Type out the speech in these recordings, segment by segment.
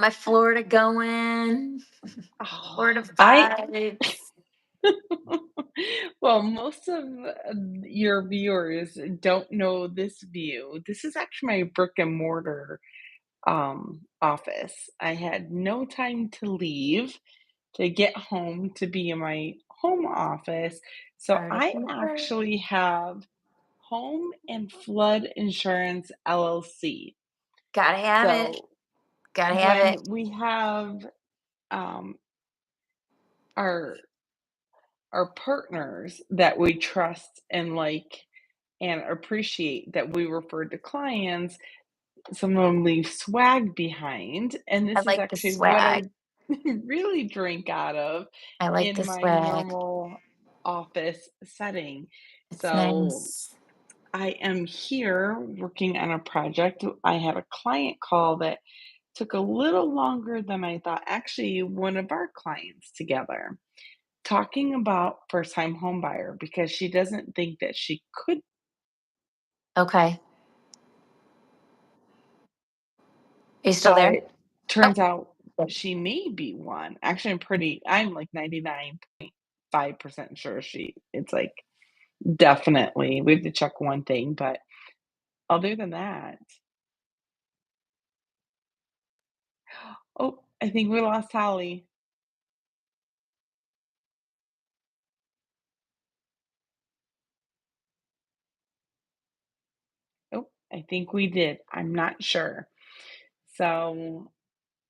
my Florida going. Oh, Florida vibes. well, most of your viewers don't know this view. This is actually my brick and mortar office. I had no time to leave to get home to be in my home office. So Part of I the work. actually have Home and Flood Insurance LLC. Gotta have it. So Gotta have it. when we have um, our our partners that we trust and like and appreciate that we refer to clients, some of them leave swag behind, and I this is like the actually what swag. I really drink out of I like in the my swag. normal office setting. It's So nice. I am here working on a project. I had a client call that took a little longer than I thought. Actually, one of our clients together talking about first time home buyer because she doesn't think that she could. Okay. Are you still there? But Oh, turns out good. she may be one. Actually, I'm like 99.5% sure it's like definitely, we have to check one thing, but other than that, oh, I think we lost Holly. Oh, I think we did. I'm not sure. So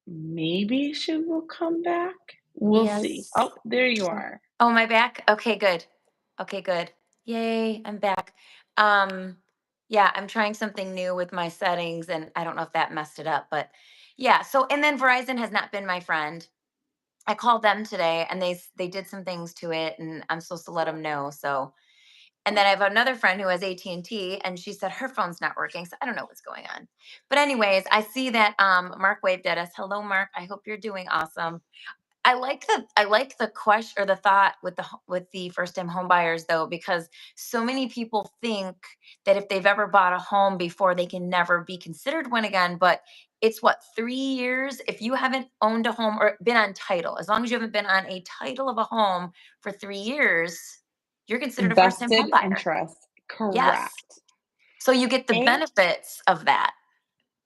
maybe she will come back. We'll see. Yes. Oh, there you are. Oh, my back? Okay, good. Okay, good. Yay, I'm back. Um, yeah, I'm trying something new with my settings and I don't know if that messed it up, but yeah. So and then Verizon has not been my friend. I called them today and they did some things to it and I'm supposed to let them know. So and then I have another friend who has AT&T and T, and she said her phone's not working. So I don't know what's going on. But anyways, I see that Mark waved at us. Hello Mark. I hope you're doing awesome. I like the question or the thought with with the first time home buyers though, because so many people think that if they've ever bought a home before, they can never be considered one again. But it's what, 3 years? If you haven't owned a home or been on title, as long as you haven't been on a title of a home for 3 years, you're considered a first time home Vested buyer. interest. Yes. Correct. So you get the And benefits of that.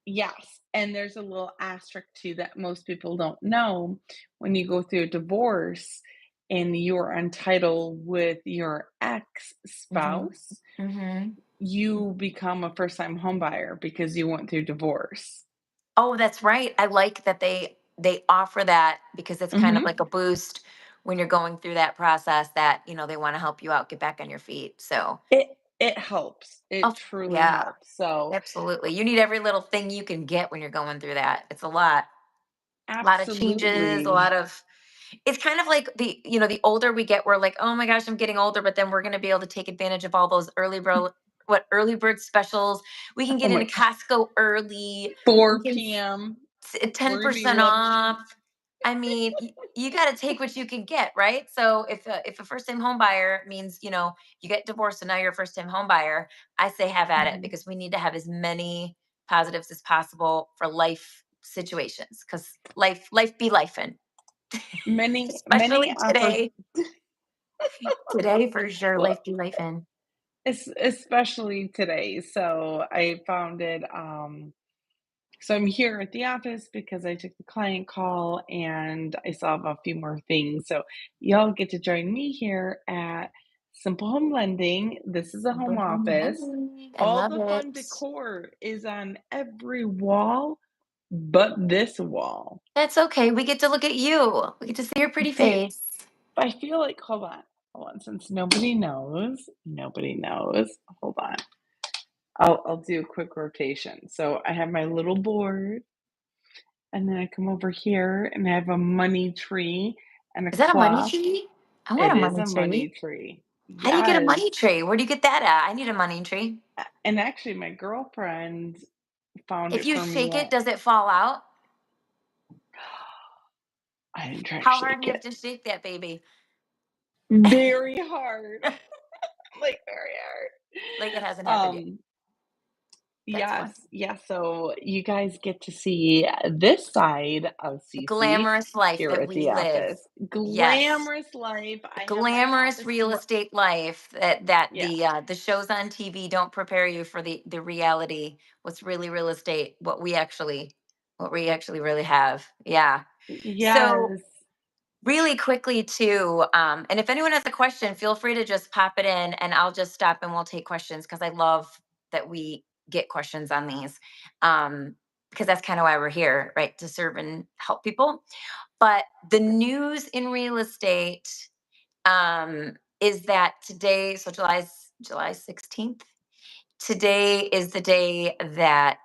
yes, and there's a little asterisk too that most people don't know. When you go through a divorce and you're entitled with your Hmm. ex-spouse, Hmm. you become a first-time homebuyer because you went through divorce. Oh, that's right. I like that they offer that because it's kind of Mhm. like a boost when you're going through that process that, they want to help you out, get back on your feet. So, It helps. It oh, truly yeah, helps. So, absolutely. You need every little thing you can get when you're going through that. It's a lot. A lot of changes, a absolutely. lot of it's kind of like the older we get, we're like, "Oh my gosh, I'm getting older," but then we're going to be able to take advantage of all those early bird specials. We can Oh get into my Costco early. We 4 can PM, we're gonna be 10% looking. off. I mean, you got to take what you can get, right? So if a first time home buyer means, you get divorced and now you're a first time home buyer, I say have at it Mhm. because we need to have as many positives as possible for life situations because life be life in, Many especially today. Today for sure, well, life be life in. especially today. So I found it, so I'm here at the office because I took the client call and I still have a few more things. So y'all get to join me here at Simple Home Lending. This is a home office. I All love the fun it. decor is on every wall but this wall. That's okay. We get to look at you. We get to see your pretty There, face. I feel like, hold on, since nobody knows. Hold on. I'll do a quick rotation. So I have my little board, and then I come over here and I have a money tree and a Is that a money clock. tree? I want It a is money a money tree. tree. How do you get a Yes. money tree? Where do you get that at? I need a money tree. And actually my girlfriend found If it you for me shake it, at does it fall out? I didn't try to How hard shake do you it. have to shake that baby? Very hard. Like very Like it hasn't hard. happened yet. That's fun. Yes, yes, so you guys get to see this side of The Cece glamorous life here that at we the live. office. Yes. Glamorous life. The I have my glamorous office real estate life that yeah. the shows on TV don't prepare you for the reality, what's really real estate, what we actually really have. Yeah. So Yes. really quickly too, and if anyone has a question, feel free to just pop it in and I'll just stop and we'll take questions because I love that we get questions on these. Because that's kind of why we're here, right? To serve and help people. But the news in real estate is that today, so July 16th, today is the day that,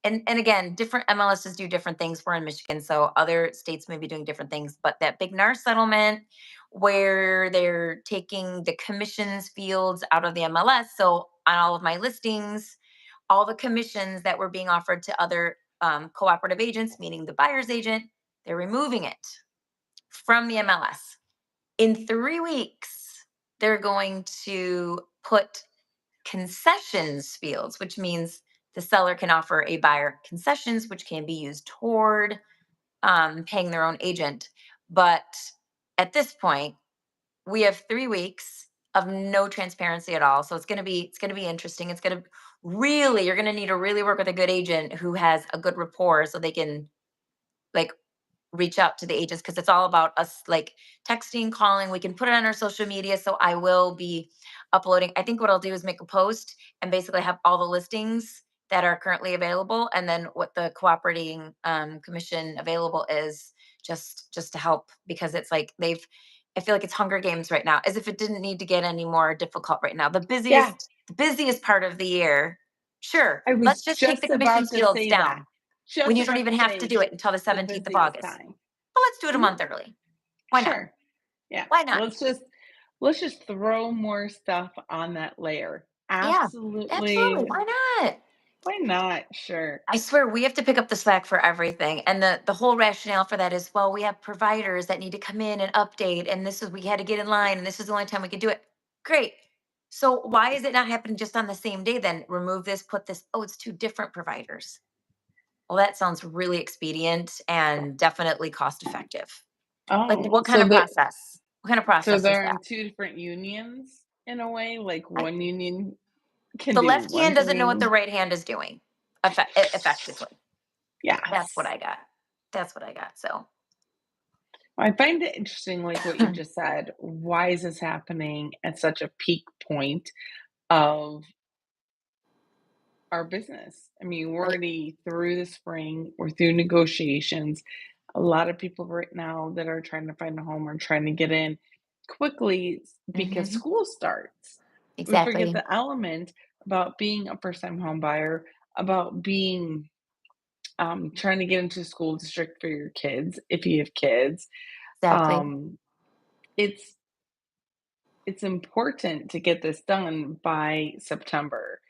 and again, different MLSs do different things. We're in Michigan, so other states may be doing different things, but that big NAR settlement where they're taking the commissions fields out of the MLS. So on all of my listings, all the commissions that were being offered to other cooperative agents, meaning the buyer's agent, they're removing it from the MLS. In 3 weeks, they're going to put concessions fields, which means the seller can offer a buyer concessions, which can be used toward paying their own agent. But at this point, we have 3 weeks of no transparency at all. So it's gonna be interesting. It's gonna really you're gonna need to really work with a good agent who has a good rapport so they can like reach out to the agents because it's all about us like texting, calling. We can put it on our social media. So I will be uploading. I think what I'll do is make a post and basically have all the listings that are currently available and then what the cooperating commission available is just to help because it's like they've I feel like it's Hunger Games right now, as if it didn't need to get any more difficult right now. Yeah, The busiest part of the year. Sure, I was let's just take the just commission about to fields say that. down when Just you don't about even to have to say do it until the the 17th of busiest August. time. But let's do it a Mhm. month early. Why not? Sure. Yeah. Why not? Let's just throw more stuff on that layer. Yeah, absolutely. Absolutely. Why not? Why not? Sure. I swear we have to pick up the slack for everything. And the whole rationale for that is, well, we have providers that need to come in and update, and this is we had to get in line, and this is the only time we could do it. Great. So why is it not happening just on the same day? Then remove this, put this. Oh, it's two different providers. Well, that sounds really expedient and definitely cost effective. Like, Oh, what kind of process? What kind of so process is they're that? in 2 different unions in a way, like I, one union can the do left one hand doesn't know what the thing. right hand is doing effectively. That's what Yes. I got. That's what I got. So, I find it interesting, like what you just said. Why is this happening at such a peak point of our business? I mean, we're right. already through the spring, we're through negotiations. A lot of people right now that are trying to find a home are trying to get in quickly because Hmm. school starts. We forget Exactly. the element about being a first time home buyer, about being trying to get into a school district for your kids if you have kids. Exactly. Um, it's it's important to get this done by September.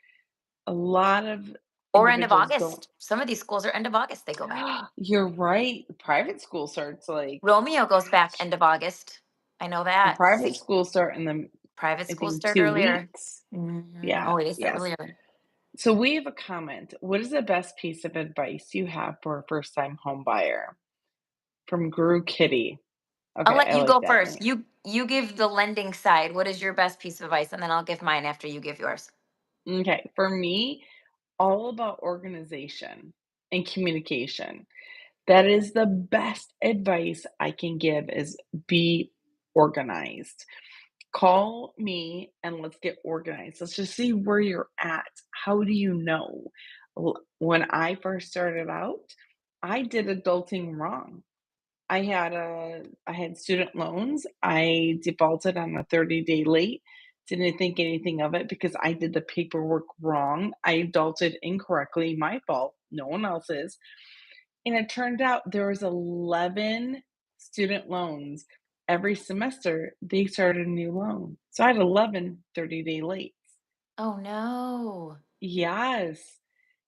A lot of Or end of individuals don't. August. Some of these schools are end of August, they go back. You're right. Private school starts like, Romeo goes back gosh, end of August. I know the that. private See, schools start in the, private I schools think, start 2 earlier. weeks. Hmm. Yeah, Oh, they start yes. earlier. So we have a comment. What is the best piece of advice you have for a first-time home buyer? From Guru Kitty. I'll Okay, let I you like go that first. name. You give the lending side. What is your best piece of advice? And then I'll give mine after you give yours. Okay, for me, all about organization and communication. That is the best advice I can give is be organized. Call me and let's get organized. Let's just see where you're at. How do you know? When I first started out, I did adulting wrong. I had student loans. I defaulted on a 30-day late. Didn't think anything of it because I did the paperwork wrong. I adulted incorrectly, my fault, no one else's. And it turned out there was 11 student loans. Every semester, they started a new loan. So I had 11 30-day lates. Oh no. Yes.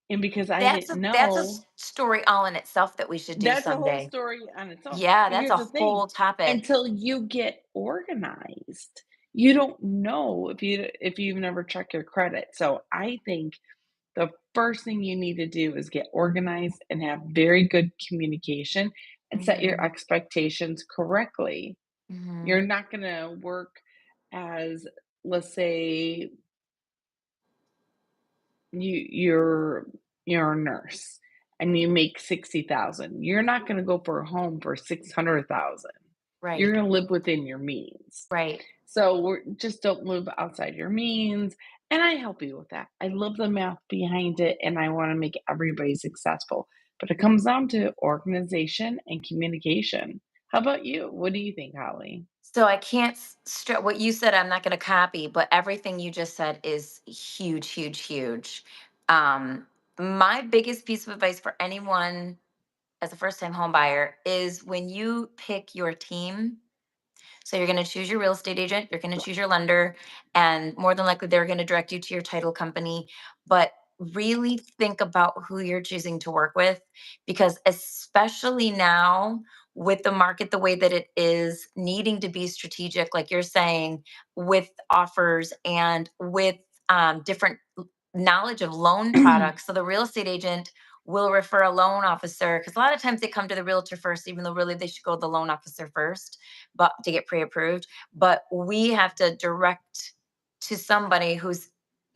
And because I That's didn't a know, story all in itself that we should do that's a whole someday. story on its own. Yeah, But that's here's a the thing, whole topic. until you get organized, you don't know if you've never checked your credit. So I think the first thing you need to do is get organized and have very good communication and set your Mhm. expectations correctly. Mhm. You're not going to work as, let's say, you're a nurse and you make 60,000. You're not going to go for a home for 600,000. You're Right. going to live within your means. Right. So we're just don't live outside your means. And I help you with that. I love the math behind it and I want to make everybody successful. But it comes down to organization and communication. How about you? What do you think, Holly? So I can't what you said I'm not going to copy, but everything you just said is huge, huge, huge. Um my biggest piece of advice for anyone as a first time home buyer is when you pick your team. So you're going to choose your real estate agent, you're going to choose your lender, and more than likely they're going to direct you to your title company. But really think about who you're choosing to work with, because especially now with the market the way that it is, needing to be strategic, like you're saying, with offers and with different knowledge of loan products. So the real estate agent will refer a loan officer, because a lot of times they come to the realtor first, even though really they should go to the loan officer first, but to get pre-approved. But we have to direct to somebody who's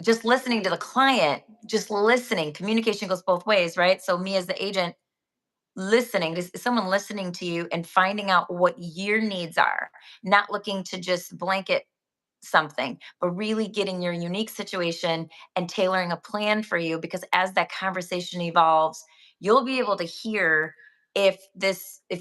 just listening to the client, just listening. Communication goes both ways, right? So me as the agent, listening to someone, listening to you and finding out what your needs are, not looking to just blanket something, but really getting your unique situation and tailoring a plan for you. Because as that conversation evolves, you'll be able to hear if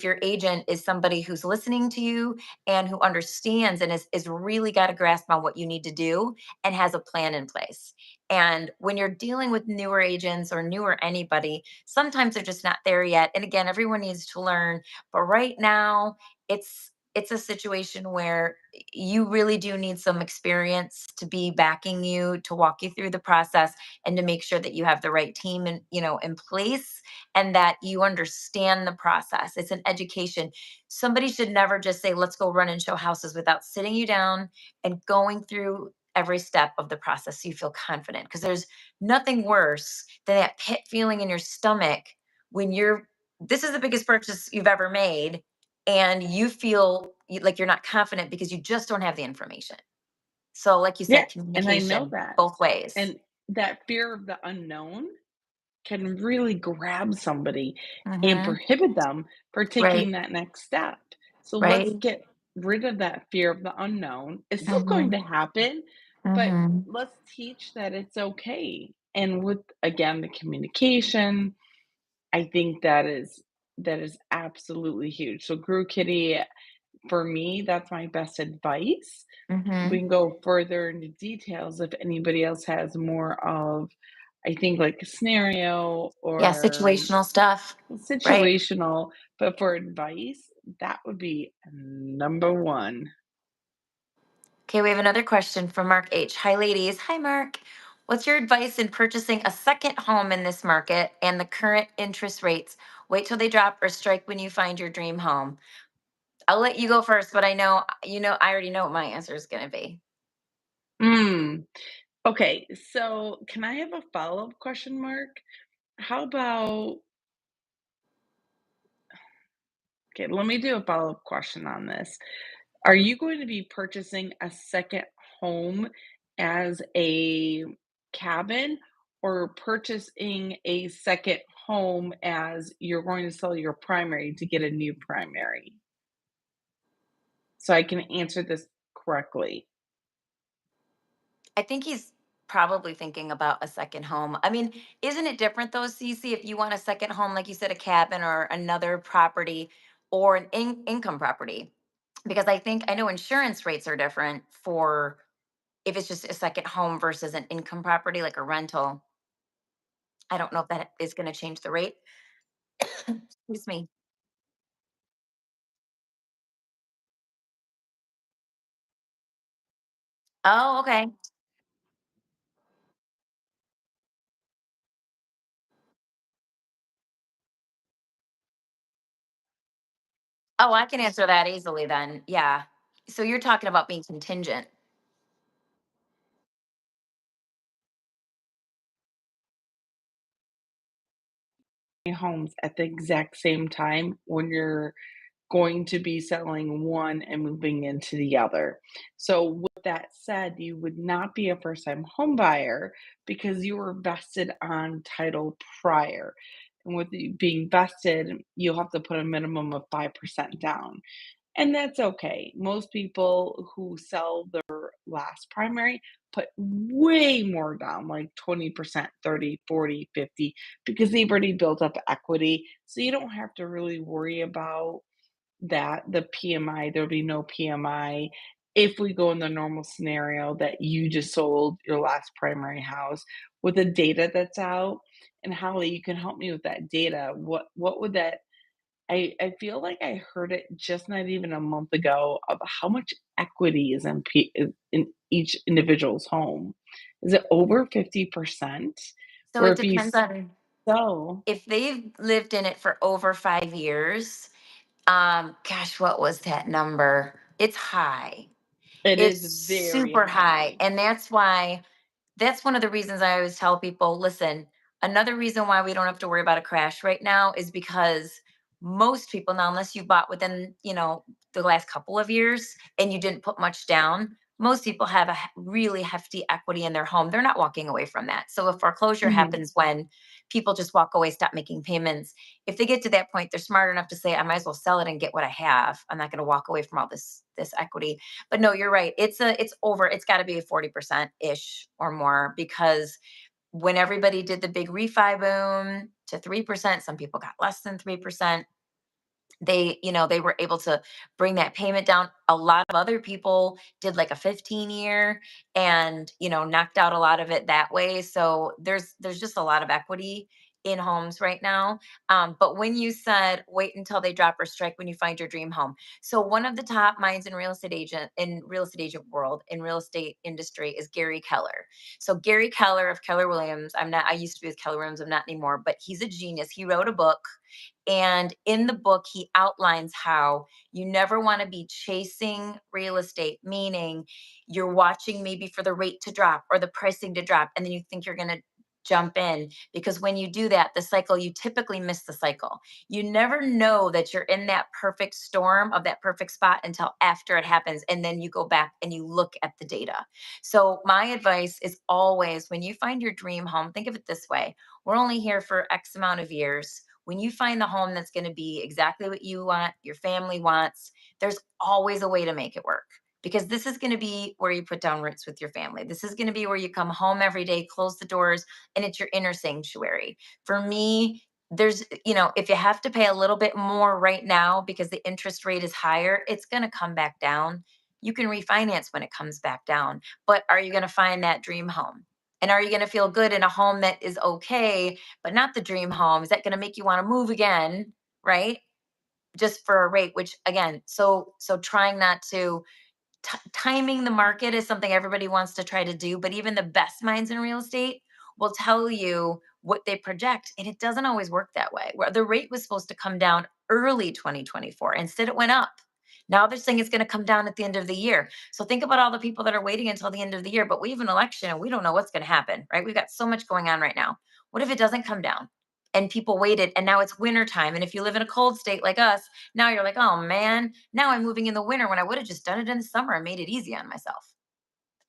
your agent is somebody who's listening to you and who understands and is really got a grasp on what you need to do and has a plan in place. And when you're dealing with newer agents or newer anybody, sometimes they're just not there yet. And again, everyone needs to learn. But right now, it's a situation where you really do need some experience to be backing you, to walk you through the process, and to make sure that you have the right team in place, and that you understand the process. It's an education. Somebody should never just say, let's go run and show houses, without sitting you down and going through every step of the process so you feel confident. Because there's nothing worse than that pit feeling in your stomach when you're this is the biggest purchase you've ever made, and you feel like you're not confident because you just don't have the information. So, like you Yeah, said, and I know communication that. both ways. And that fear of the unknown can really grab somebody and Hmm. prohibit them for Right. taking that next step. So let's Right. get rid of that fear of the unknown. It's still going Hmm. to happen, but Hmm. let's teach that it's okay. And with again the communication, I think that is absolutely huge. So Guru Kitty, for me, that's my best advice. We Hmm. can go further into details if anybody else has more of, I think, like a scenario Yeah, or situational stuff. Right. situational, but for advice, that would be number one. Okay, we have another question from Mark H. Hi, ladies. Hi, Mark. What's your advice in purchasing a second home in this market and the current interest rates? Wait till they drop or strike when you find your dream home. I'll let you go first, but I already know what my answer is going to be. Mm. Okay, so can I have a follow-up question, Mark? How about, okay, let me do a follow-up question on this. Are you going to be purchasing a second home as a cabin or purchasing a second home as you're going to sell your primary to get a new primary? So I can answer this correctly. I think he's probably thinking about a second home. I mean, isn't it different though, Cece, if you want a second home, like you said, a cabin or another property or an income property? Because I know insurance rates are different for if it's just a second home versus an income property like a rental. I don't know if that is going to change the rate. Excuse me. Oh, okay. Oh, I can answer that easily then. Yeah. So you're talking about being contingent. homes at the exact same time when you're going to be selling one and moving into the other. So, with that said, you would not be a first time home buyer because you were vested on title prior. And with you being vested, you'll have to put a minimum of 5% down. And that's okay. Most people who sell their last primary put way more down, like 20%, 30, 40, 50, because they've already built up equity. So you don't have to really worry about that, the PMI, there'll be no PMI if we go in the normal scenario that you just sold your last primary house with the data that's out. And Holly, you can help me with that data. What would that I feel like I heard it just not even a month ago of how much equity is in each individual's home. Is it over 50%? So Where it if you depends on sell, if they've lived in it for over 5 years. Gosh, what was that number? It's high. it It's is very super high. high. And that's one of the reasons I always tell people, listen, another reason why we don't have to worry about a crash right now is because most people now, unless you bought within, the last couple of years and you didn't put much down, most people have a really hefty equity in their home. They're not walking away from that. So if foreclosure Mhm. happens when people just walk away, stop making payments, if they get to that point, they're smart enough to say, I might as well sell it and get what I have. I'm not going to walk away from all this equity. But no, you're right. It's got to be a 40% ish or more, because when everybody did the big refi boom to 3%, some people got less than 3%. They were able to bring that payment down. A lot of other people did like a 15-year and knocked out a lot of it that way. So there's just a lot of equity in homes right now. But when you said wait until they drop or strike when you find your dream home, so one of the top minds in real estate agent world, in real estate industry, is Gary Keller. So Gary Keller of Keller Williams, I used to be with Keller Williams, I'm not anymore, but he's a genius. He wrote a book, and in the book, he outlines how you never want to be chasing real estate, meaning you're watching maybe for the rate to drop or the pricing to drop, and then you think you're going to jump in. Because when you do that, you typically miss the cycle. You never know that you're in that perfect storm of that perfect spot until after it happens. And then you go back and you look at the data. So, my advice is always, when you find your dream home, think of it this way: we're only here for X amount of years. When you find the home that's going to be exactly what you want, your family wants, there's always a way to make it work, because this is going to be where you put down roots with your family. This is going to be where you come home every day, close the doors, and it's your inner sanctuary. For me, if you have to pay a little bit more right now because the interest rate is higher, it's going to come back down. You can refinance when it comes back down. But are you going to find that dream home? And are you going to feel good in a home that is okay, but not the dream home? Is that going to make you want to move again? Right? Just for a rate, which again, so trying not to timing the market is something everybody wants to try to do, but even the best minds in real estate will tell you what they project, and it doesn't always work that way. Where the rate was supposed to come down early 2024, instead it went up. Now they're saying it's going to come down at the end of the year. So think about all the people that are waiting until the end of the year, but we have an election and we don't know what's going to happen, right? We've got so much going on right now. What if it doesn't come down? And people waited, and now it's winter time. And if you live in a cold state like us, now you're like, oh man, now I'm moving in the winter when I would have just done it in the summer and made it easy on myself.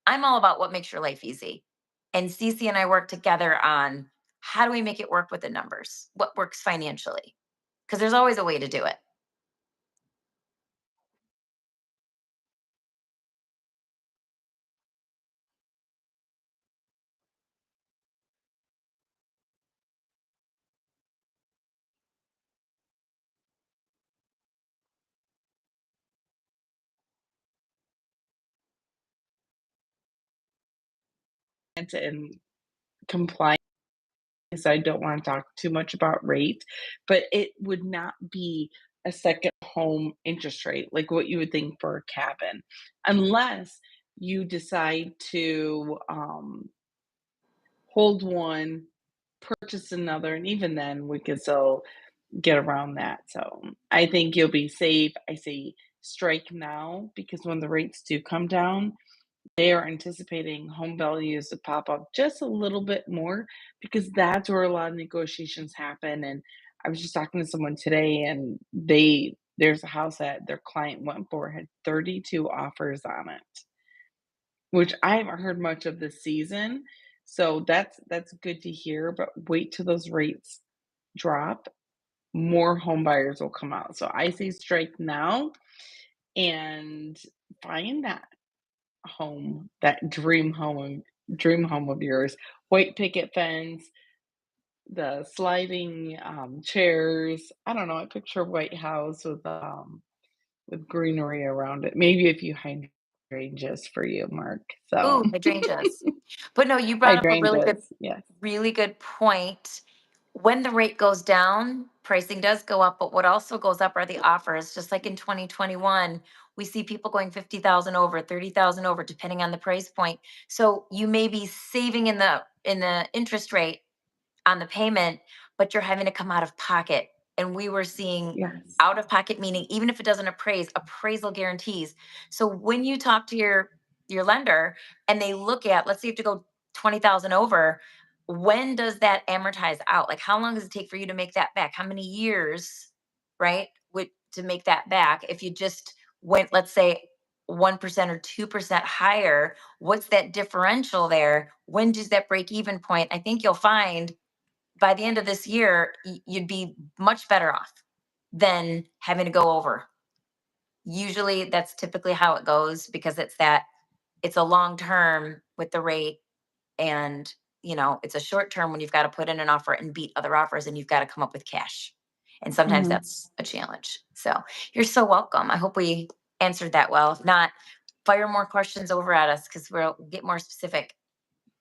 I'm all about what makes your life easy. And Cece and I work together on how do we make it work with the numbers? What works financially? Because there's always a way to do it. And compliance, so I don't want to talk too much about rate, but it would not be a second home interest rate like what you would think for a cabin, unless you decide to hold one, purchase another, and even then we could still get around that. So I think you'll be safe. I say strike now because when the rates do come down, they are anticipating home values to pop up just a little bit more because that's where a lot of negotiations happen. And I was just talking to someone today and there's a house that their client went for, had 32 offers on it, which I haven't heard much of this season. So that's good to hear, but wait till those rates drop, more home buyers will come out. So I say strike now and find that home, that dream home of yours. White picket fence, the sliding chairs. I don't know. I picture a white house with greenery around it. Maybe a few hydrangeas for you, Mark. So Ooh, hydrangeas. But no, you brought up a hydrangeas, yes. really good point. When the rate goes down, pricing does go up, but what also goes up are the offers. Just like in 2021, we see people going 50,000 over, 30,000 over, depending on the price point. So you may be saving in the interest rate on the payment, but you're having to come out of pocket. And we were seeing Yes. out of pocket, meaning even if it doesn't appraise, appraisal guarantees. So when you talk to your lender and they look at, let's say you have to go 20,000 over, when does that amortize out? Like how long does it take for you to make that back? How many years, right? With to make that back if you just went, let's say 1% or 2% higher, what's that differential there? When does that break even point? I think you'll find by the end of this year, you'd be much better off than having to go over. Usually that's typically how it goes because it's a long term with the rate and it's a short term when you've got to put in an offer and beat other offers and you've got to come up with cash. And sometimes Mhm. that's a challenge. So you're so welcome. I hope we answered that well. If not, fire more questions over at us because we'll get more specific.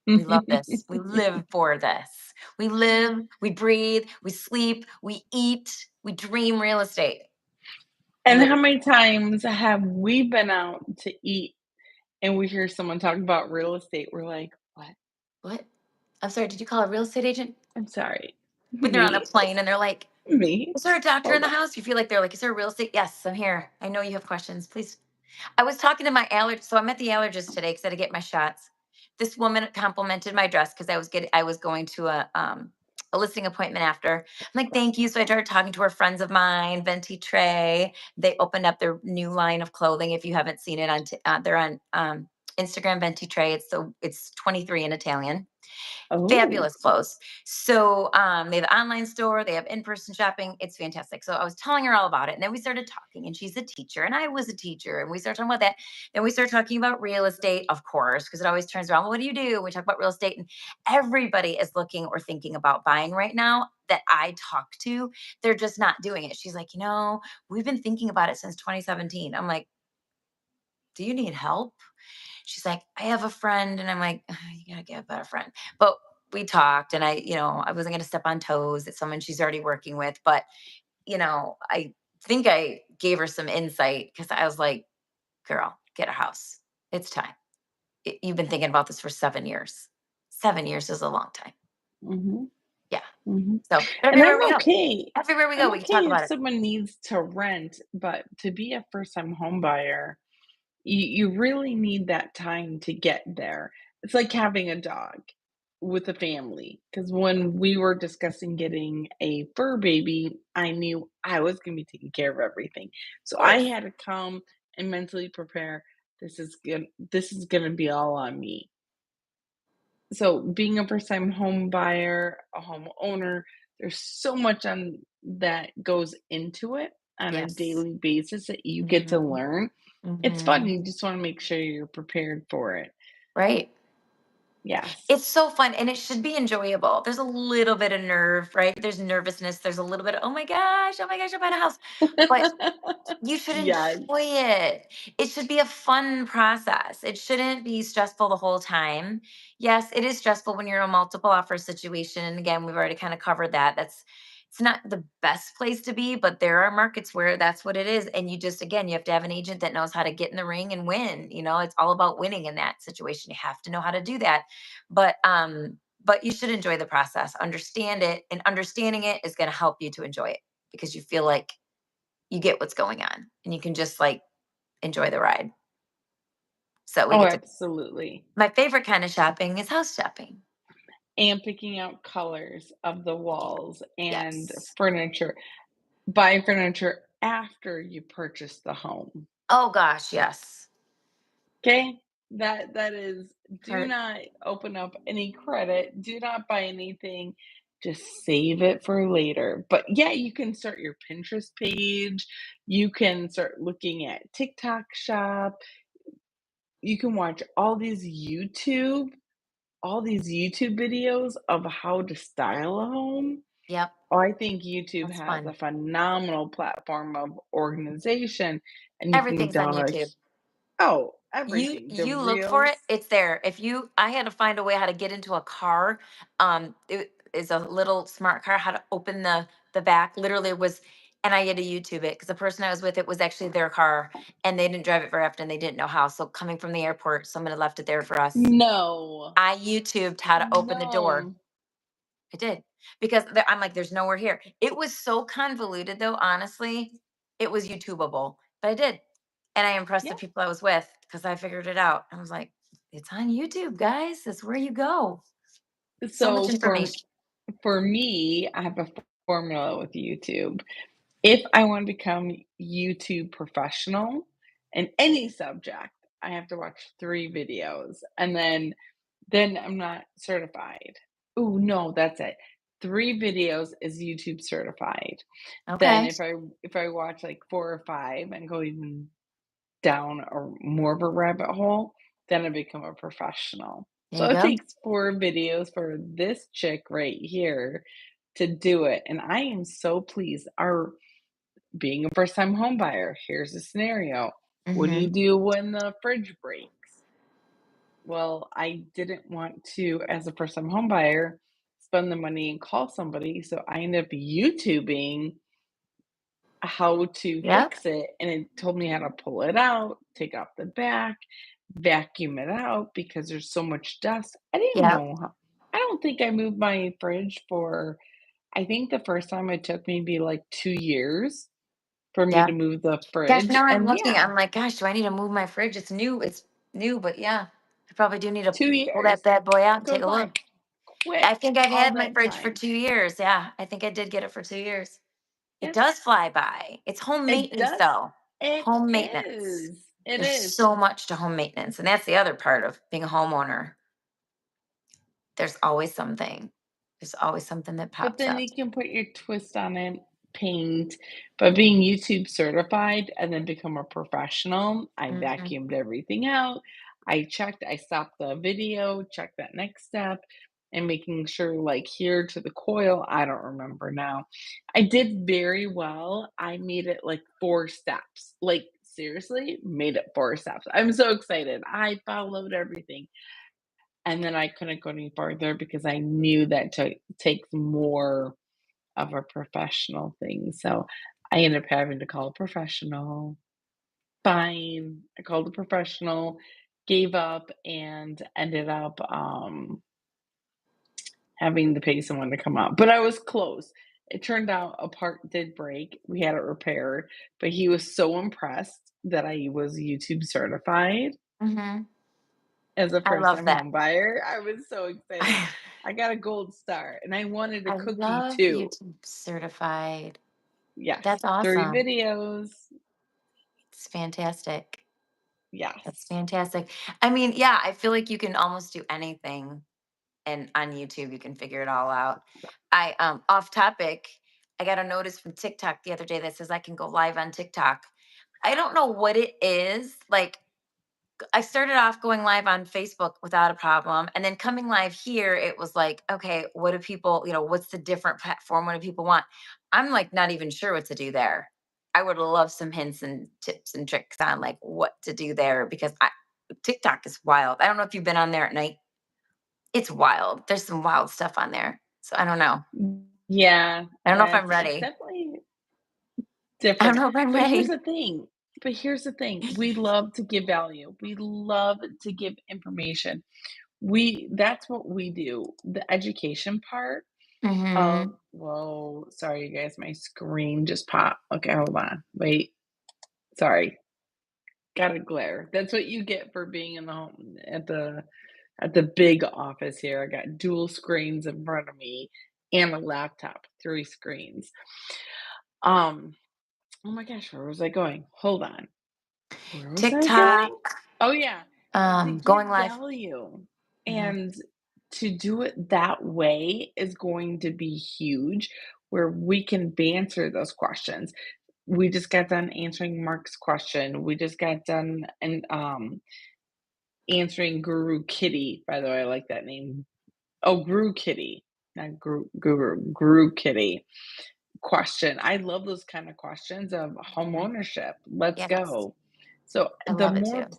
We love this. We live for this. We live, we breathe, we sleep, we eat, we dream real estate. And how Literally. many times have we been out to eat and we hear someone talk about real estate? We're like, "What? What? I'm sorry, did you call a real estate agent? I'm sorry. When they're on a Me? plane and they're like, Me? is there a doctor in Hold the on." house? You feel like they're like, is there a real estate? Yes, I'm here. I know you have questions. Please. I was talking to my allergist. So I'm at the allergist today because I had to get my shots. This woman complimented my dress because I was going to a listing appointment after. I'm like, thank you. So I started talking to her friends of mine, Venti Trey. They opened up their new line of clothing. If you haven't seen it they're on Instagram, Venti Trey. It's 23 in Italian. Oh. Fabulous clothes. So they have an online store, they have in-person shopping. It's fantastic. So I was telling her all about it. And then we started talking, and she's a teacher, and I was a teacher. And we started talking about that. Then we started talking about real estate, of course, because it always turns around. Well, what do you do? We talk about real estate, and everybody is looking or thinking about buying right now that I talk to. They're just not doing it. She's like, we've been thinking about it since 2017. I'm like, do you need help? She's like, I have a friend. And I'm like, you gotta get a better friend. But we talked and I wasn't gonna step on toes. It's someone she's already working with. But, I think I gave her some insight because I was like, girl, get a house. It's time. You've been thinking about this for 7 years. 7 years is a long time. Mhm, Yeah. mhm. So but And everywhere we go, I'm we can talk okay if about it. someone needs to rent, but to be a first-time home buyer, you really need that time to get there. It's like having a dog with a family. Because when we were discussing getting a fur baby, I knew I was gonna be taking care of everything. Of So I course. had to come and mentally prepare, this is gonna be all on me. So being a first-time home buyer, a homeowner, there's so much on that goes into it on a Yes. daily basis that you get to Hmm. learn. It's fun, Hmm. you just wanna make sure you're prepared for it. Right. Yes. It's so fun and it should be enjoyable. There's a little bit of nerve, right? There's nervousness. There's a little bit of, oh my gosh, I'm at a house. But you should Yes. enjoy it. It should be a fun process. It shouldn't be stressful the whole time. Yes, it is stressful when you're in a multiple offer situation. And again, we've already kind of covered that. It's not the best place to be, but there are markets where that's what it is. And again, you have to have an agent that knows how to get in the ring and win. It's all about winning in that situation. You have to know how to do that. But you should enjoy the process, understand it, and understanding it is going to help you to enjoy it because you feel like you get what's going on and you can just like enjoy the ride. So we Oh, get to absolutely. my favorite kind of shopping is house shopping. and picking out colors of the walls and Yes. furniture. Buy furniture after you purchase the home. Oh gosh, yes. Okay? That is, do For not open up any credit, do not buy anything, just save it for later. But yeah, you can start your Pinterest page, you can start looking at TikTok shop, you can watch all these YouTube videos of how to style a home. Yep, Oh, I think YouTube that's has a fun. phenomenal platform of organization, and you can Everything's on download YouTube. You everything, the you look for reels. it, it's there. If you I had to find a way how to get into a car. It is a little smart car, how to open the back. Literally it was and I had to YouTube it because the person I was with, it was actually their car and they didn't drive it very often. They didn't know how. So coming from the airport, someone had left it there for us. No. I YouTubed how to open the door. No. I did because I'm like, there's nowhere here. It was so convoluted, though. Honestly, it was YouTubeable, but I did, and I impressed the Yeah. people I was with because I figured it out. I was like, it's on YouTube, guys. That's where you go. So much So information. for me, I have a formula with YouTube. If I want to become YouTube professional in any subject, I have to watch 3 videos, and then I'm not certified. Oh no, that's it. 3 videos is YouTube certified. Then Okay, if I watch, like, 4 or 5 and go even down or more of a rabbit hole, then I become a professional. there So you it go. takes 4 videos for this chick right here to do it, and I am so pleased. Our being a first-time home buyer, here's a scenario. What do you Hmm. do when the fridge breaks? Well, I didn't want to, as a first-time home buyer, spend the money and call somebody, so I ended up YouTubing how to Yep, fix it, and it told me how to pull it out, take off the back, vacuum it out because there's so much dust. I didn't yep, know how I don't think I moved my fridge for I think the first time it took maybe, like, 2 years for me to yep. move the Gosh, fridge, now I'm and looking. yeah, I'm like, gosh, do I need to move my fridge? It's new. It's new, but yeah, I probably do need to 2 pull that years bad boy out and take goes a by look. quick I think I've all had my that fridge for time. 2 years, yeah, I think I did get it for 2 years. It Yeah, does fly by. It's home it maintenance, does. though. It Home maintenance. is. It There's is. so much to home maintenance, and that's the other part of being a homeowner. There's always something. There's always something that But pops then up. you can put your twist on it, paint. But being YouTube certified and then become a professional, I Mhm. vacuumed everything out. I checked, I stopped the video, checked that next step, and making sure, like, here to the coil, I don't remember now. I did very well. I made it like 4 steps. Like, seriously, made it 4 steps. I'm so excited. I followed everything. And then I couldn't go any farther because I knew that takes more of a professional thing, so I ended up having to call a professional. Fine, I called a professional, gave up, and ended up, having to pay someone to come out, but I was close. It turned out a part did break, we had it repaired, but he was so impressed that I was YouTube certified Mhm. as a I love first-time that. home buyer. I was so excited. I got a gold star, and I wanted a I cookie love too. YouTube certified. Yes, That's 3 awesome. videos. It's fantastic. That's Yes. fantastic. I mean, yeah, I feel like you can almost do anything and on YouTube you can figure it all out. I off topic, I got a notice from TikTok the other day that says I can go live on TikTok. I don't know what it is. Like I started off going live on Facebook without a problem. And then coming live here, it was like, okay, what do people, what's the different platform? What do people want? I'm like not even sure what to do there. I would love some hints and tips and tricks on like what to do there because TikTok is wild. I don't know if you've been on there at night. It's wild. There's some wild stuff on there. So I don't know. Yeah, I don't know if yeah, I'm it's ready. definitely I don't different. know if I'm But here's ready. the thing we love to give value. We love to give information. That's what we do. The education part of Hmm. whoa, sorry you guys, my screen just popped. Okay, hold on. Wait. Sorry. Got a glare. That's what you get for being in the home at the at the big office here. I got dual screens in front of me and a laptop, 3 screens. Um, oh my gosh, where was I going? Hold on. Where was I going? TikTok, Oh, yeah, to give going live. value, Mhm. and to do it that way is going to be huge, where we can banter those questions. We just got done answering Mark's question. We just got done and answering Guru Kitty. By the way, I like that name. Oh, Guru Kitty, not Guru Kitty question. I love those kind of questions of home Mhm. ownership. Let's Yes, go. So I the love it more too.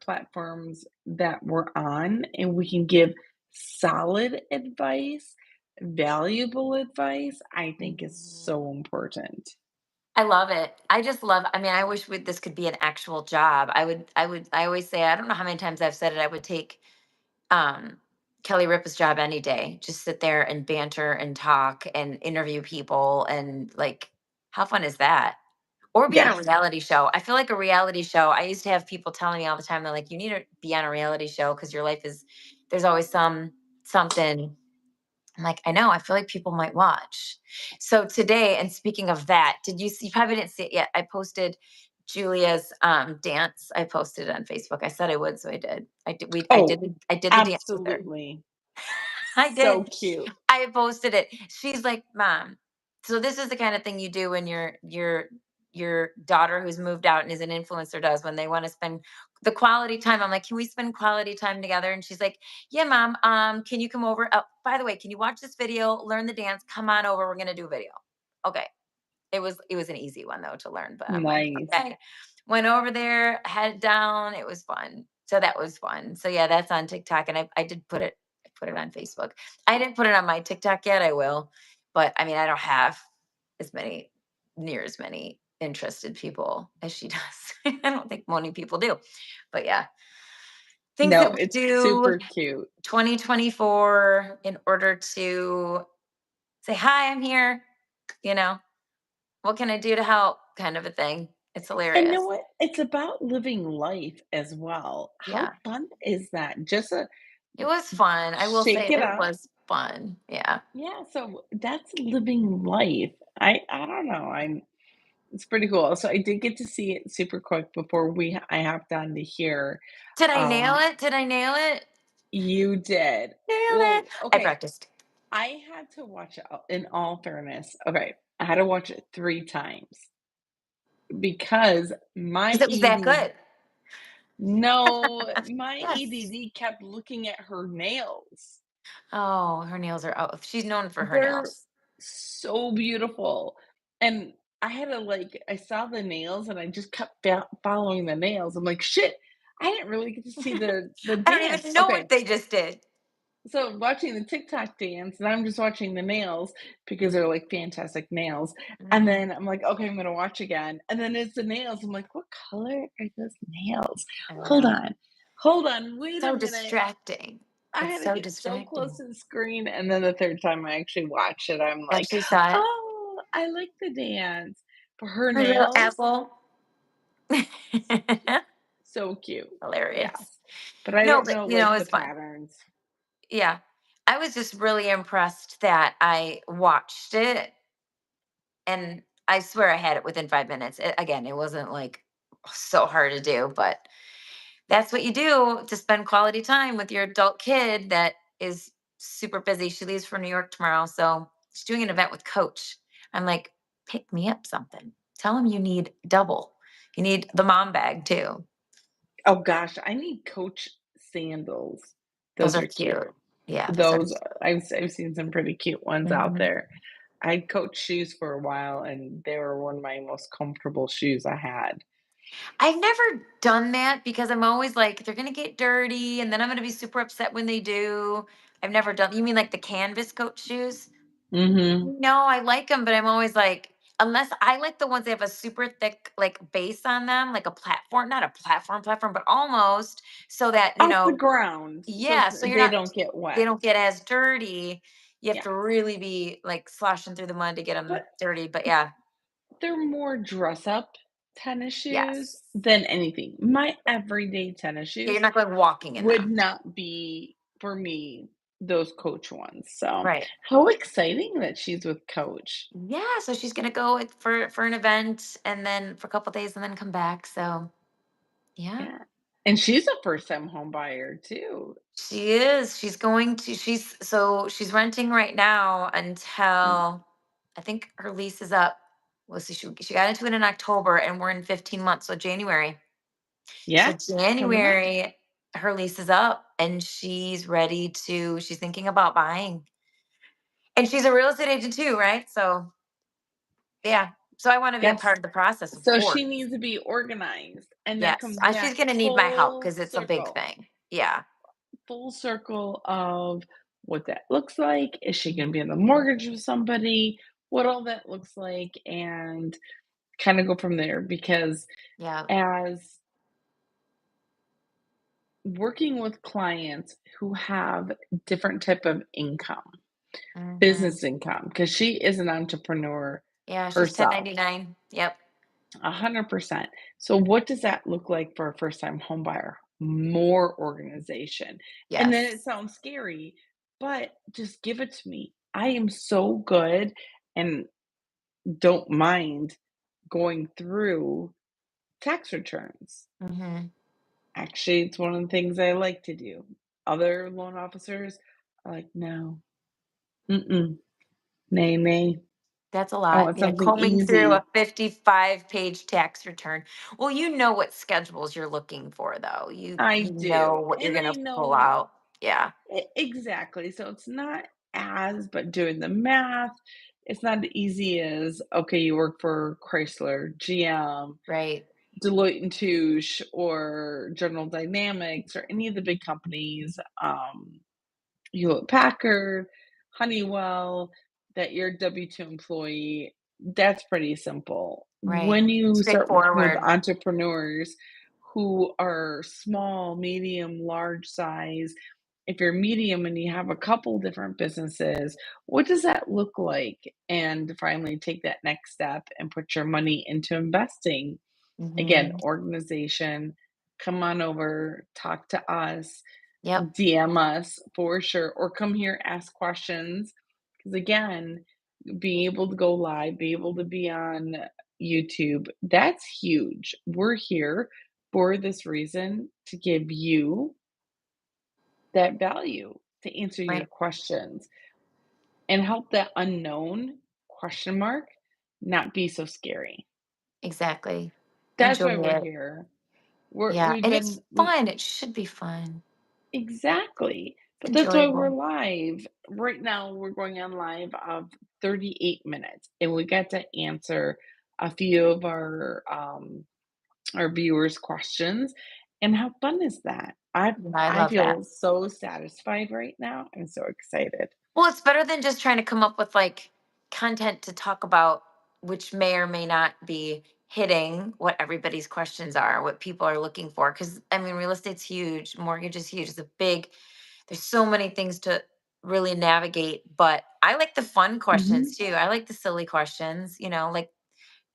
platforms that we're on and we can give solid advice, valuable advice, I think is Mhm. so important. I love it. I just love, I mean, I wish this could be an actual job. I always say, I don't know how many times I've said it, I would take um Kelly Ripa's job any day. Just sit there and banter and talk and interview people and like how fun is that? Or be on a Yes. reality show. I feel like a reality show. I used to have people telling me all the time, they're like, you need to be on a reality show because your life is there's always something. I'm like, I know, I feel like people might watch. So today, and speaking of that, did you see, you probably didn't see it yet. I posted Julia's dance. I posted it on Facebook. I said I would, so I did. Oh, I did the dance with her. absolutely. I So did. cute. I posted it. She's like, "Mom, so this is the kind of thing you do when your daughter who's moved out and is an influencer does when they want to spend the quality time." I'm like, "Can we spend quality time together?" And she's like, "Yeah, Mom. Can you come over? Oh, by the way, can you watch this video, learn the dance? Come on over. We're gonna do a video." Okay. It was an easy one though to learn, but I'm like, Nice. okay. Went over there, head down. It was fun. So that was fun. So yeah, that's on TikTok, and I did put it on Facebook. I didn't put it on my TikTok yet. I will, but I mean, I don't have as many near as many interested people as she does. I don't think many people do, but yeah, things that No, we it's do super cute. 2024 in order to say hi. I'm here. You know, what can I do to help? Kind of a thing. It's And know hilarious. what? It's about living life as well. How Yeah. fun is that? Just a It was fun. I will shake say it it up. was fun. Yeah. Yeah, so that's living life. I don't know. It's pretty cool. So I did get to see it super quick before I hopped on to here. Did I nail Um, it? Did I nail it? you did. Nailed it. Well, I okay. practiced I had to watch it in all fairness. Okay, I had to watch it 3 times because my because it was that ED good. no, my Yes. EDD kept looking at her nails. Oh, her nails are, oh, she's known for her They're nails. so beautiful, and I had to, like I saw the nails and I just kept following the nails. I'm like, "Shit, I didn't really get to see the I don't dance." even know Okay, what they just did. so watching the TikTok dance, and I'm just watching the nails because they're, like, fantastic nails, and Mhm. then I'm like, "Okay, I'm gonna watch again," and then it's the nails. I'm like, "What color are those nails? I Hold know. on. Hold on, wait a So minute." distracting. I It's had to so get so close distracting. to the screen, and then the 3rd time I actually watched it, I'm like, Actually saw it. "Oh, I like the dance." For her Her little nails, apple. so cute. Hilarious. Yes. But I No, didn't but know, you know, like, the it's fun. patterns. Yeah. I was just really impressed that I watched it, and I swear I had it within 5 minutes. Again, it wasn't like so hard to do, but that's what you do to spend quality time with your adult kid that is super busy. She leaves for New York tomorrow, so she's doing an event with Coach. I'm like, pick me up something. Tell him you need double. You need the mom bag too. Oh gosh, I need Coach sandals. Those Those are are cute. cute. Yeah, those are. Those I've seen some pretty cute ones out Mhm. there. I had Coach shoes for a while, and they were one of my most comfortable shoes I had. I've never done that because I'm always like, they're gonna get dirty, and then I'm gonna be super upset when they do. I've never done. You mean like the canvas coat shoes? Mhm. No, I like them, but I'm always like, unless I like the ones that have a super thick like base on them, like a platform, not a platform, but almost, so that Off the ground, so yeah, so you're they not, don't get they wet. don't get as dirty. You have Yeah, to really be like sloshing through the mud to get them but dirty. But yeah, they're more dress up. tennis shoes Yes. than anything. My everyday tennis Yeah, you're shoes not going walking in would them. not be, for me, those Coach ones. So, Right. how exciting that she's with Coach. Yeah, so she's gonna go for an event and then for a couple days and then come back. So yeah. Yeah. And she's a first-time home buyer too. She is. She's renting right now Mm, until I think her lease is up. Let's see, she got into it in October and we're in 15 months, so January. So yeah, coming up. January, her lease is up and she's thinking about buying. And she's a real estate agent too, right? So yeah. So I want to be a Yes. part of the process, of So course. she needs to be organized, and that Yes. comes She's back gonna need my help because it's a big circle. thing. Yeah. Full circle of what that looks like. Is she gonna be in the Mhm. mortgage with somebody? What all that looks like, and kind of go from there because Yeah. as working with clients who have different type of income, Hmm. business income, because she is an entrepreneur Yeah, she's herself, 1099. Yep. 100%. So what does that look like for a first-time home buyer? More organization. And then it Yes. sounds scary, but just give it to me. I am so good and don't mind going through tax returns. Hmm. Actually, it's one of the things I like to do. Other loan officers are like, "No, mm-mm, nay, nay. That's a I lot. want Yeah, something combing through a easy." 55-page tax return. Well, you know what schedules you're looking for, though. I You know do, what you're and I gonna pull know out. Yeah. exactly. So it's not as, but doing the math, it's not easy as, okay, you work for Chrysler, GM, Right. Deloitte and Touche, or General Dynamics, or any of the big companies. Hewlett Packard, Honeywell, that you're a W-2 employee, that's pretty simple. Right. When you start working with Straightforward. entrepreneurs who are small, medium, large size, if you're medium and you have a couple different businesses, what does that look like? And finally take that next step and put your money into investing. Again, Hmm. organization, come on over, talk to us, Yep. DM us for sure, or come here, ask questions. Because again, being able to go live, be able to be on YouTube, that's huge. We're here for this reason to give you that value, to answer your Right. questions and help that unknown question mark not be so scary. Exactly. That's why Enjoy we're it. here. Yeah. We've And it's been we fun. It should be fun. exactly. It's But that's why we're enjoyable. live. Right now, we're going on live of 38 minutes, and we got to answer a few of our viewers' questions. And how fun is that? Yeah, I I love that. feel so satisfied right now. I'm so excited. Well, it's better than just trying to come up with like content to talk about, which may or may not be hitting what everybody's questions are, what people are looking for. Because I mean, real estate's huge, mortgage is huge. There's so many things to really navigate. But I like the fun Mhm. questions too. I like the silly questions, like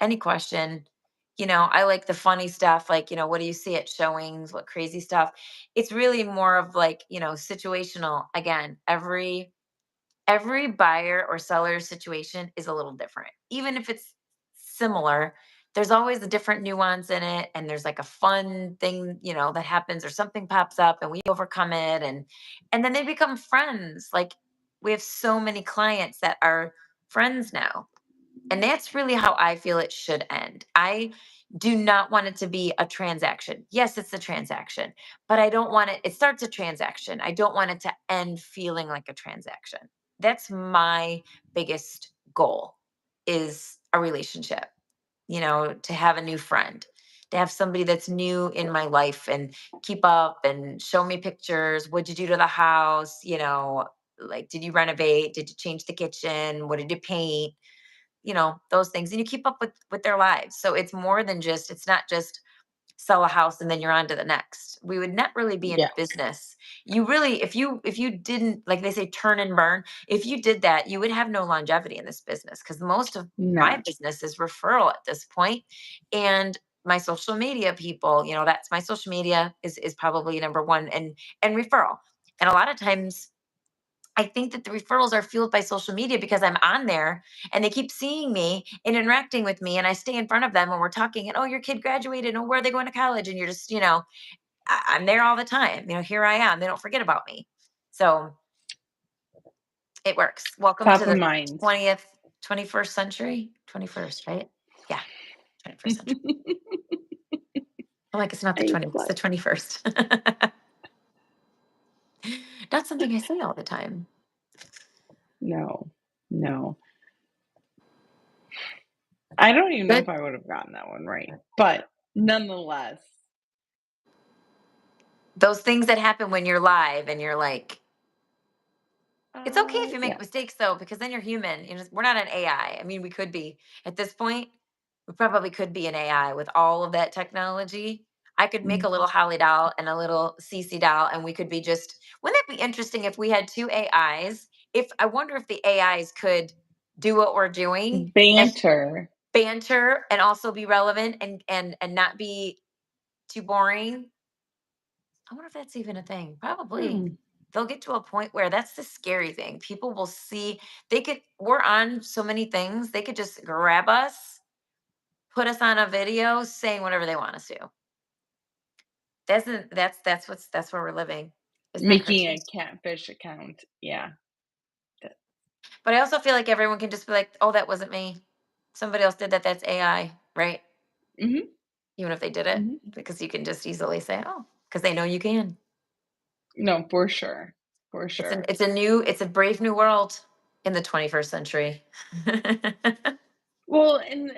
any question. I like the funny stuff, like, what do you see at showings? What crazy stuff? It's really more of like, situational. Again, every buyer or seller situation is a little different. Even if it's similar, there's always a different nuance in it. And there's like a fun thing, that happens or something pops up and we overcome it. And then they become friends. Like we have so many clients that are friends now. And that's really how I feel it should end. I do not want it to be a transaction. Yes, it's a transaction, but I don't want it starts a transaction. I don't want it to end feeling like a transaction. That's my biggest goal is a relationship, to have a new friend, to have somebody that's new in my life and keep up and show me pictures. What'd you do to the house? Like, did you renovate? Did you change the kitchen? What did you paint? Those things, and you keep up with their lives. So it's not just sell a house and then you're on to the next. We would not really be in Yeah. business. You really, if you didn't, like they say, turn and burn, if you did that, you would have no longevity in this business because most of my No. business is referral at this point. And my social media people, that's my social media is probably number one, and referral. And a lot of times I think that the referrals are fueled by social media because I'm on there and they keep seeing me and interacting with me, and I stay in front of them and we're talking, and oh, your kid graduated, and where are they going to college, and you're just, I'm there all the time. Here I am. They don't forget about me. So it works. Welcome Top to of the mind. 20th, 21st century. 21st, right? Yeah, 21st century. I'm like, it's not the A 20th, it's plus. the 21st. Not something I say all the time. No, no. I don't even know if Good. I would have gotten that one right, but nonetheless, Those things that happen when you're live and you're like, it's okay if you make yeah. mistakes though, because then you're human. We're not an AI. I mean, we could be at this point. We probably could be an AI with all of that technology. I could make a Mhm. little Holly doll and a little CC doll, and we could be just. Wouldn't that be interesting if we had two AIs? If I wonder if the AIs could do what we're doing and Banter. banter and also be relevant and not be too boring. I wonder if that's even a thing. Probably. Hmm. They'll get to a point where that's the scary thing. People will see we're on so many things, they could just grab us, put us on a video saying whatever they want us to. That's where we're living. Isn't that Making crazy? a catfish account. Yeah. Th- But I also feel like everyone can just be like, oh, that wasn't me. Somebody else did that. That's AI, right? Mhm, Even if they did it, mhm. because you can just easily say, oh, because they know you can. No, for sure. For It's an sure. it's a new it's a brave new world in the 21st century. Well, and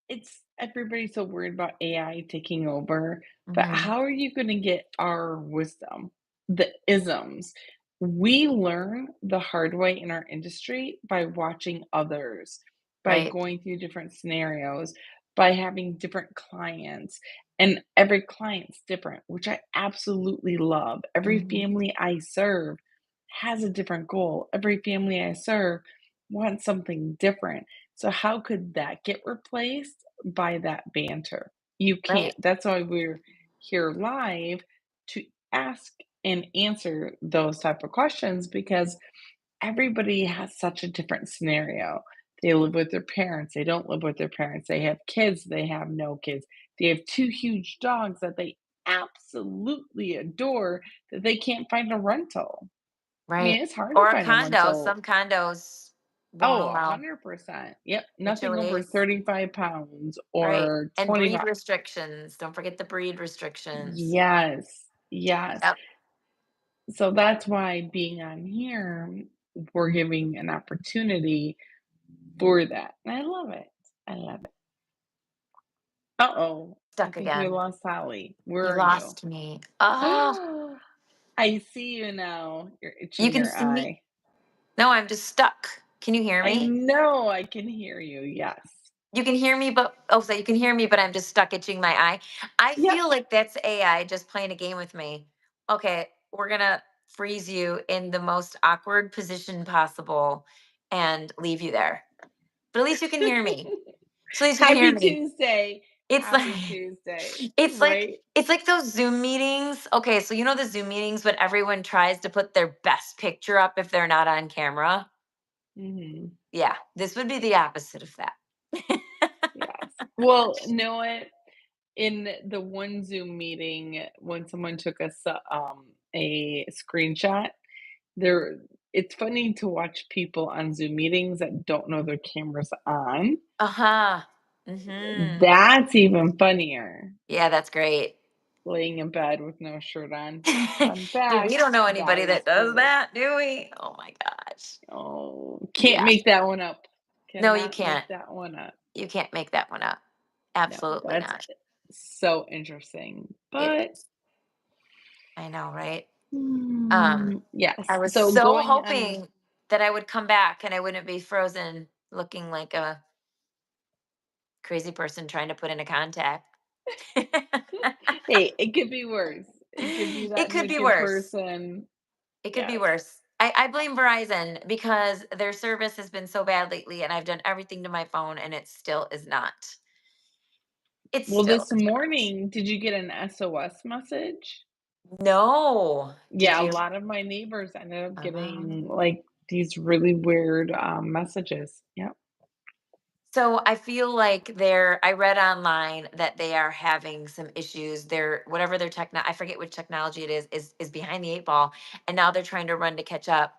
it's everybody's so worried about AI taking over, but Mhm. how are you going to get our wisdom, the isms? We learn the hard way in our industry by watching others, by Right. going through different scenarios, by having different clients. And every client's different, which I absolutely love. Every Mhm. family I serve has a different goal. Every family I serve wants something different. So how could that get replaced by that banter? You can't. Right. That's why we're here live to ask and answer those type of questions because everybody has such a different scenario. They live with their parents, they don't live with their parents, they have kids, they have no kids. They have two huge dogs that they absolutely adore that they can't find a rental. I mean, Right. it's hard to Or a find a condo. rental. Some condos won't Oh, allow 100%. Yep, nothing over HOAs. 35 pounds Right. or And breed 25. restrictions. Don't forget the breed restrictions. Yes, yes. Yep. So that's why being on here, we're giving an opportunity for that. And I love it. I love it. Uh-oh, I Stuck think we again. lost Holly. Where You are you? lost me. Oh, I see you now. You're you itching can your see me. eye. No, I'm just stuck. Can you hear I me? know I can hear you. Yes. You can hear me, but oh, so you can hear me, but I'm just stuck itching my eye. I Yep. feel like that's AI just playing a game with me. Okay, we're gonna freeze you in the most awkward position possible and leave you there. But at least you can hear me. So at least you can hear Happy me. Tuesday. It's like Happy Tuesday. it's like Right? it's like those Zoom meetings. Okay, so you know the Zoom meetings when everyone tries to put their best picture up if they're not on camera? Mhm. Yeah, this would be the opposite of that. Yes. Well, know what? In the one Zoom meeting, when someone took a screenshot, there it's funny to watch people on Zoom meetings that don't know their camera's on. Uh-huh. Mhm. That's even funnier. Yeah, that's great. Laying in bed with no shirt on. Fun Dude, we fact, don't know that anybody is that does true. that, do we? Oh my gosh. Oh, can't Yeah. make that one up. No, you Cannot can't. make that one up. You can't make that one up. No, Absolutely that's not. so interesting. It But is. I know, right? I yes. was So so going on, hoping that I would come back and I wouldn't be frozen looking like a crazy person trying to put in a contact. hey, it could be worse. It could be It that could be naked worse. person. It could be Yes. worse. I blame Verizon because their service has been so bad lately, and I've done everything to my phone, and it still is not. It Well, still this is nice. morning, did you get an SOS message? No. Did Yeah, a you? lot of my neighbors ended up getting, Um, like, these really weird, messages. Yep. so I feel like I read online that they are having some issues. Their whatever their techno I forget which technology it is behind the eight ball. And now they're trying to run to catch up.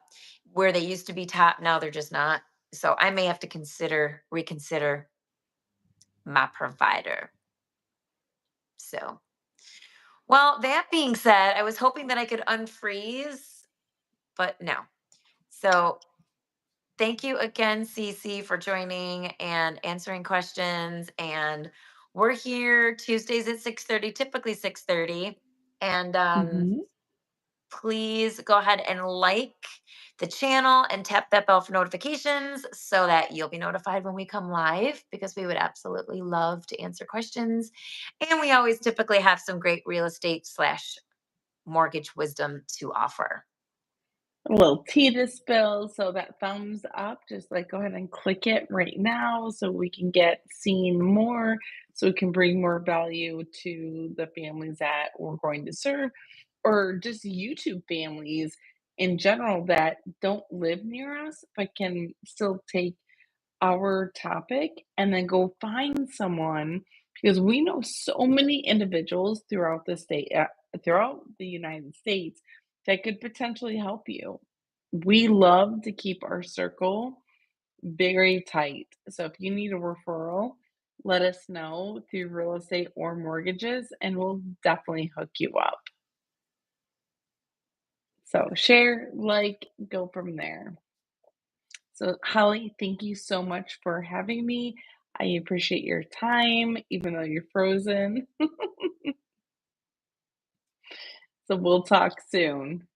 Where they used to be top, now they're just not. So I may have to reconsider my provider. So well, that being said, I was hoping that I could unfreeze, but no. So thank you again, Cece, for joining and answering questions. And we're here Tuesdays at 6:30, typically 6:30. And Mhm. please go ahead and like the channel and tap that bell for notifications so that you'll be notified when we come live because we would absolutely love to answer questions. And we always typically have some great real estate slash mortgage wisdom to offer. A little tea to spill, so that thumbs up, just, like, go ahead and click it right now so we can get seen more, so we can bring more value to the families that we're going to serve, or just YouTube families in general that don't live near us, but can still take our topic and then go find someone because we know so many individuals throughout the United States that could potentially help you. We love to keep our circle very tight. So if you need a referral, let us know through real estate or mortgages, and we'll definitely hook you up. So share, like, go from there. So, Holly, thank you so much for having me. I appreciate your time, even though you're frozen. So, we'll talk soon.